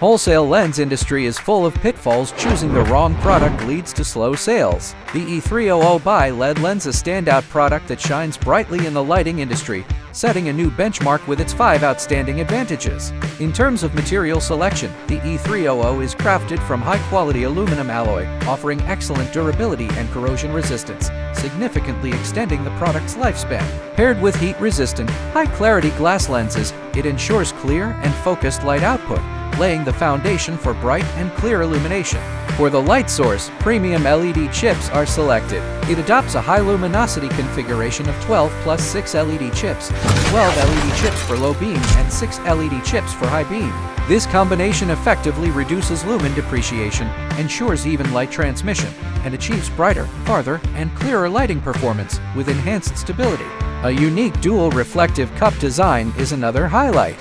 Wholesale lens industry is full of pitfalls. Choosing the wrong product leads to slow sales. The E300 bi-LED lens is a standout product that shines brightly in the lighting industry, setting a new benchmark with its 5 outstanding advantages. In terms of material selection, the E300 is crafted from high-quality aluminum alloy, offering excellent durability and corrosion resistance, significantly extending the product's lifespan. Paired with heat-resistant, high-clarity glass lenses, it ensures clear and focused light output, laying the foundation for bright and clear illumination. For the light source, premium LED chips are selected. It adopts a high luminosity configuration of 12 plus 6 LED chips, 12 LED chips for low beam and 6 LED chips for high beam. This combination effectively reduces lumen depreciation, ensures even light transmission, and achieves brighter, farther, and clearer lighting performance with enhanced stability. A unique dual reflective cup design is another highlight.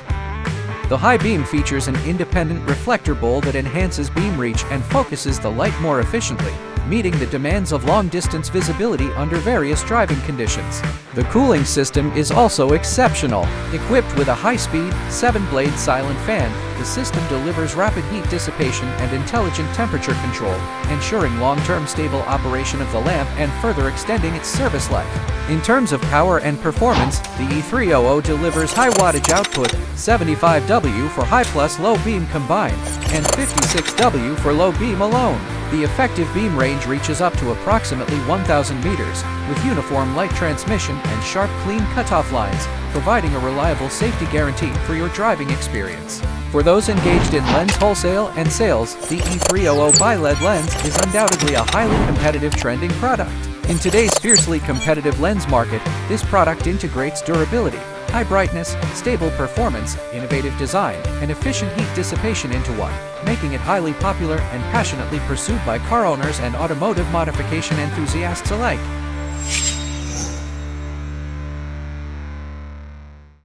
The high beam features an independent reflector bowl that enhances beam reach and focuses the light more efficiently, meeting the demands of long-distance visibility under various driving conditions. The cooling system is also exceptional. Equipped with a high-speed, 7-blade silent fan, the system delivers rapid heat dissipation and intelligent temperature control, ensuring long-term stable operation of the lamp and further extending its service life. In terms of power and performance, the E300 delivers high wattage output, 75W for high plus low beam combined, and 56W for low beam alone. The effective beam range reaches up to approximately 1,000 meters, with uniform light transmission and sharp, clean cutoff lines, providing a reliable safety guarantee for your driving experience. For those engaged in lens wholesale and sales, the E300 bi-LED lens is undoubtedly a highly competitive trending product. In today's fiercely competitive lens market, this product integrates durability, high brightness, stable performance, innovative design, and efficient heat dissipation into one, making it highly popular and passionately pursued by car owners and automotive modification enthusiasts alike.